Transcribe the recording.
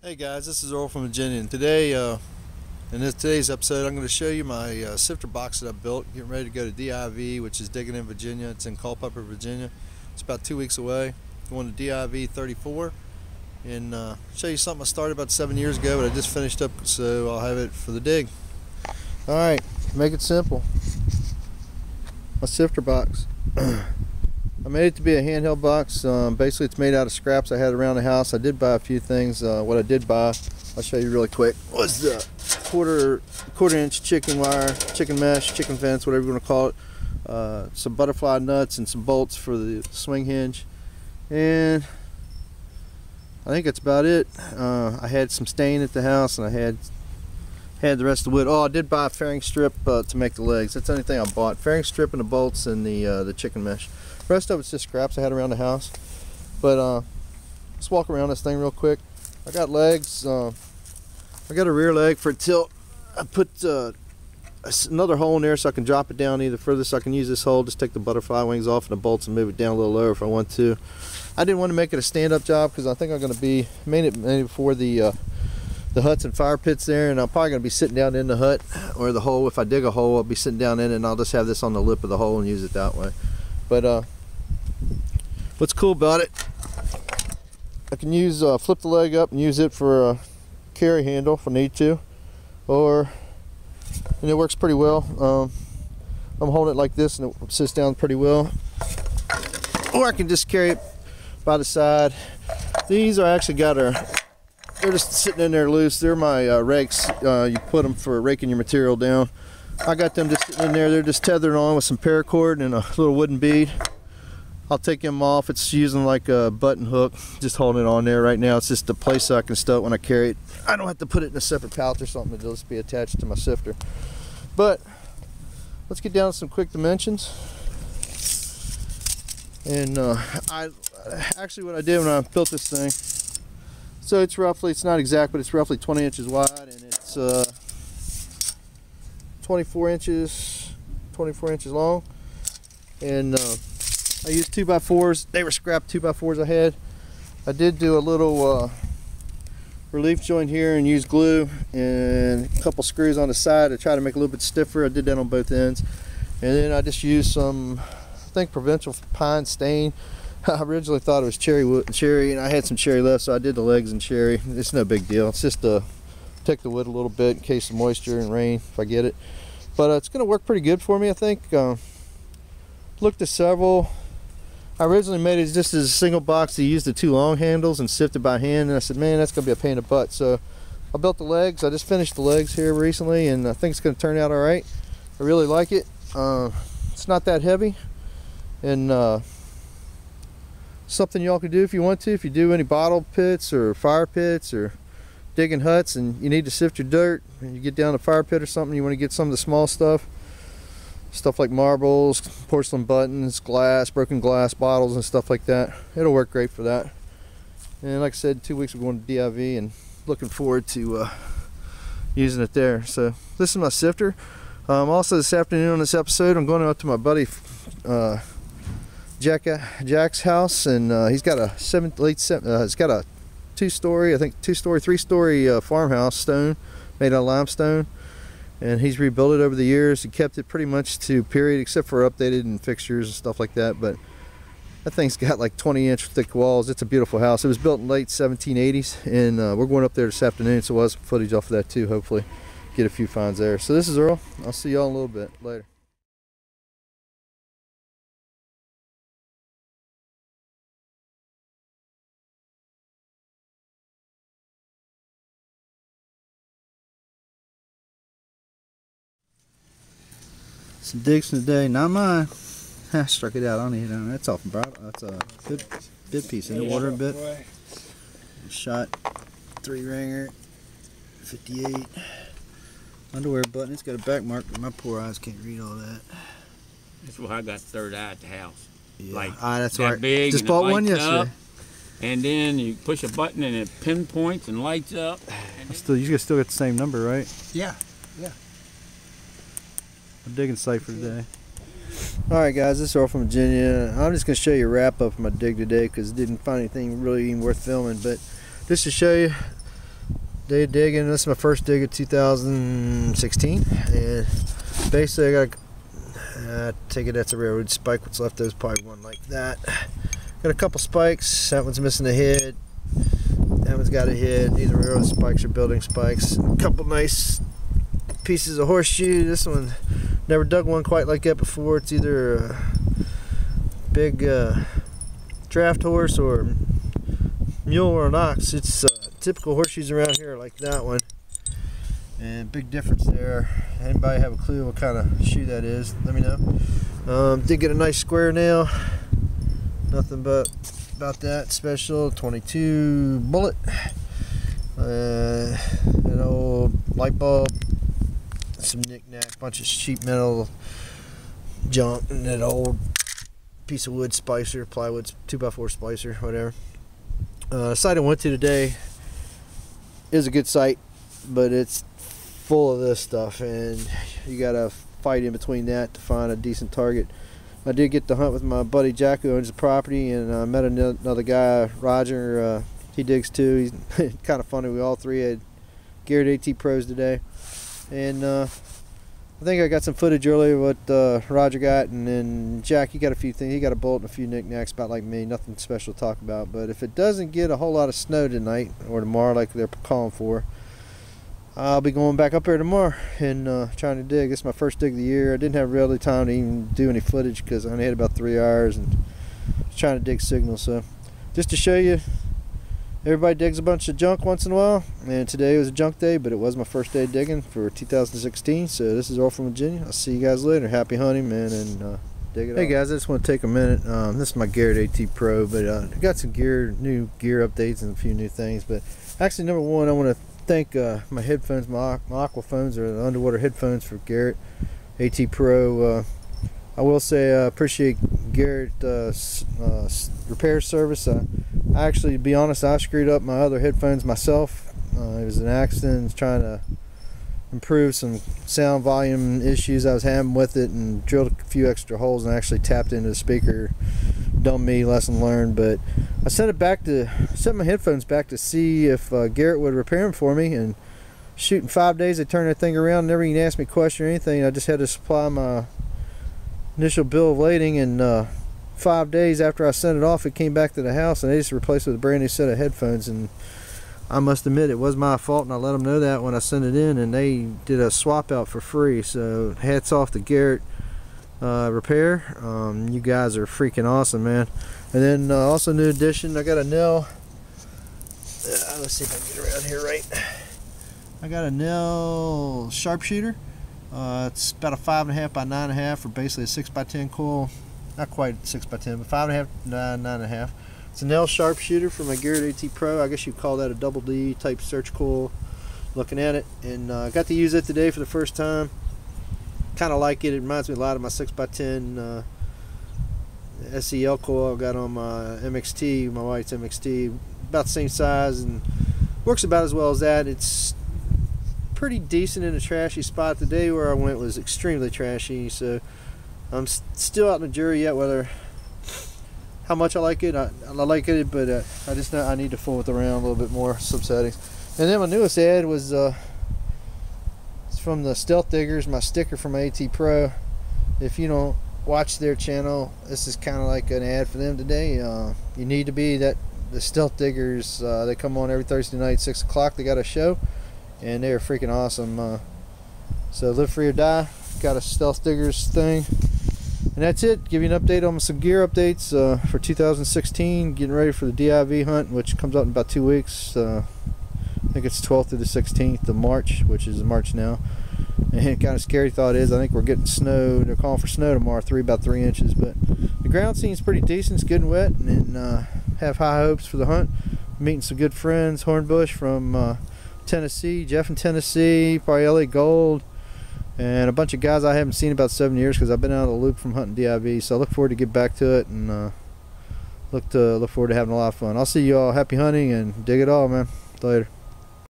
Hey guys, this is Earl from Virginia, and today, in today's episode, I'm going to show you my sifter box that I built. Getting ready to go to DIV, which is Diggin in Virginia. It's in Culpeper, Virginia. It's about 2 weeks away. Going to DIV XXXIV, and show you something I started about 7 years ago, but I just finished up, so I'll have it for the dig. All right, make it simple. My sifter box. I made it to be a handheld box. Basically, it's made out of scraps I had around the house. I did buy a few things. What I did buy, I'll show you really quick, was the quarter inch chicken wire, chicken mesh, chicken fence, whatever you want to call it. Some butterfly nuts and some bolts for the swing hinge, and I think that's about it. I had some stain at the house, and I had the rest of the wood. Oh, I did buy a fairing strip to make the legs. That's the only thing I bought. Fairing strip and the bolts and the chicken mesh. The rest of it's just scraps I had around the house. But let's walk around this thing real quick. I got legs. I got a rear leg for a tilt. I put another hole in there so I can drop it down either further, so I can use this hole, just take the butterfly wings off and the bolts and move it down a little lower if I want to. I didn't want to make it a stand-up job because I think I'm going to be made it for the huts and fire pits there, and I'm probably going to be sitting down in the hut or the hole. If I dig a hole, I'll be sitting down in it, and I'll just have this on the lip of the hole and use it that way. But what's cool about it, I can use flip the leg up and use it for a carry handle if I need to, and it works pretty well. I'm holding it like this and it sits down pretty well, or I can just carry it by the side. These are actually they're just sitting in there loose. They're my rakes. You put them for raking your material down. I got them just sitting in there. They're just tethered on with some paracord and a little wooden bead. I'll take them off. It's using like a button hook, just holding it on there right now. It's just a place so I can stow it when I carry it. I don't have to put it in a separate pallet or something. It'll just be attached to my sifter. But let's get down to some quick dimensions. And actually what I did when I built this thing, so it's not exact, but it's roughly 20 inches wide, and it's 24 inches long. And I used 2x4s. They were scrap 2x4s I had. I did do a little relief joint here and use glue and a couple screws on the side to try to make it a little bit stiffer. I did that on both ends. And then I just used some, I think, provincial pine stain. I originally thought it was cherry, and I had some cherry left, so I did the legs in cherry. It's no big deal. It's just to protect the wood a little bit in case of moisture and rain if I get it. But it's going to work pretty good for me, I think. Looked at several. I originally made it just as a single box to use the two long handles and sift it by hand, and I said, man, that's going to be a pain in the butt. So I built the legs. I just finished the legs here recently, and I think it's going to turn out all right. I really like it. It's not that heavy, and something y'all can do if you want to. If you do any bottle pits or fire pits or digging huts and you need to sift your dirt and you get down a fire pit or something, you want to get some of the small stuff like marbles, porcelain buttons, glass, broken glass bottles and stuff like that. It'll work great for that. And like I said, 2 weeks we're going to DIV, and looking forward to using it there. So this is my sifter. Also this afternoon on this episode, I'm going out to my buddy Jack's house, and he's got a two-story, I think three-story farmhouse, stone, made out of limestone, and he's rebuilt it over the years. He kept it pretty much to period, except for updated and fixtures and stuff like that. But that thing's got like 20-inch thick walls. It's a beautiful house. It was built in late 1780s, and we're going up there this afternoon, so we'll have some footage off of that too. Hopefully, get a few finds there. So this is Earl. I'll see y'all in a little bit later. Some digs from the day, not mine. I struck it out. I don't need it. That's off bro. That's a good bit piece in the water a bit. Shot 3-ringer, 58. Underwear button. It's got a back mark, but my poor eyes can't read all that. That's why I got third eye at the house. Yeah, like that's that right. big. Just and bought it one lights yesterday. up, and then you push a button and it pinpoints and lights up. You guys still got the same number, right? Yeah, yeah. I'm digging cipher today. Alright guys, this is Earl from Virginia. I'm just going to show you a wrap up of my dig today because I didn't find anything really even worth filming, but just to show you, day of digging. This is my first dig of 2016, and basically I got take it that's a railroad spike. What's left there's probably one like that. Got a couple spikes. That one's missing a head. That one's got a head. These are railroad spikes or building spikes. A couple nice pieces of horseshoe. This one, never dug one quite like that before. It's either a big draft horse or mule or an ox. It's typical horseshoes around here like that one, and big difference there. Anybody have a clue what kind of shoe that is? Let me know. Did get a nice square nail. Nothing but about that special. 22 bullet. An old light bulb. Some knick-knack, bunch of sheet metal junk, and an old piece of wood splicer, plywood 2x4 splicer, whatever. The site I went to today is a good site, but it's full of this stuff, and you gotta fight in between that to find a decent target. I did get to hunt with my buddy Jack, who owns the property, and I met another guy, Roger. He digs too. He's kind of funny. We all three had geared AT Pros today, and I think I got some footage earlier what Roger got, and then Jack, he got a few things. He got a bolt and a few knickknacks about like me. Nothing special to talk about. But if it doesn't get a whole lot of snow tonight or tomorrow like they're calling for, I'll be going back up there tomorrow and trying to dig. This is my first dig of the year. I didn't have really time to even do any footage because I only had about 3 hours and was trying to dig signals. So just to show you, everybody digs a bunch of junk once in a while, and today was a junk day, but it was my first day digging for 2016. So this is all from Virginia. I'll see you guys later. Happy hunting, man, and dig it. Hey guys, I just want to take a minute. This is my Garrett AT Pro, but I got some new gear updates and a few new things. But actually, number one, I want to thank my headphones, my Aquaphones, or the underwater headphones for Garrett AT Pro. I will say I appreciate Garrett repair service. Actually, to be honest, I screwed up my other headphones myself. It was an accident. I was trying to improve some sound volume issues I was having with it, and drilled a few extra holes and actually tapped into the speaker. Dumb me, lesson learned. But I sent my headphones back to see if Garrett would repair them for me, and shoot, in 5 days they turned that thing around, never even asked me a question or anything. I just had to supply my initial bill of lading, and 5 days after I sent it off, it came back to the house, and they just replaced it with a brand new set of headphones. And I must admit, it was my fault, and I let them know that when I sent it in, and they did a swap out for free. So hats off to Garrett Repair. You guys are freaking awesome, man. And then also new addition, I got a nail. Let's see if I can get around here right. I got a nail sharpshooter. It's about a 5.5 by 9.5 for basically a 6x10 coil. Not quite 6x10, but 5.5 by 9.5. It's a nail sharpshooter for my Garrett AT Pro. I guess you'd call that a double D type search coil. Looking at it, and I got to use it today for the first time. Kind of like it. It reminds me a lot of my 6x10 SEL coil I got on my MXT, my Whites MXT. About the same size and works about as well as that. It's pretty decent in a trashy spot. The day where I went was extremely trashy, so I'm still out in the jury yet whether how much I like it. I like it, but I just know I need to fool it around a little bit more, some settings. And then my newest ad was it's from the Stealth Diggers, my sticker from my AT Pro. If you don't watch their channel, this is kind of like an ad for them today. You need to be that. The Stealth Diggers, they come on every Thursday night, 6 o'clock. They got a show, and they are freaking awesome. So live free or die. Got a Stealth Diggers thing. And that's it. Give you an update on some gear updates for 2016. Getting ready for the DIV hunt, which comes up in about 2 weeks. I think it's 12th through the 16th of March, which is March now. And kind of scary thought is I think we're getting snow. They're calling for snow tomorrow, about 3 inches. But the ground seems pretty decent. It's good and wet, and have high hopes for the hunt. Meeting some good friends, Hornbush from Tennessee, Jeff in Tennessee, probably LA Gold, and a bunch of guys I haven't seen in about 7 years because I've been out of the loop from hunting DIV. So I look forward to get back to it, and look forward to having a lot of fun. I'll see you all. Happy hunting and dig it all, man. Later.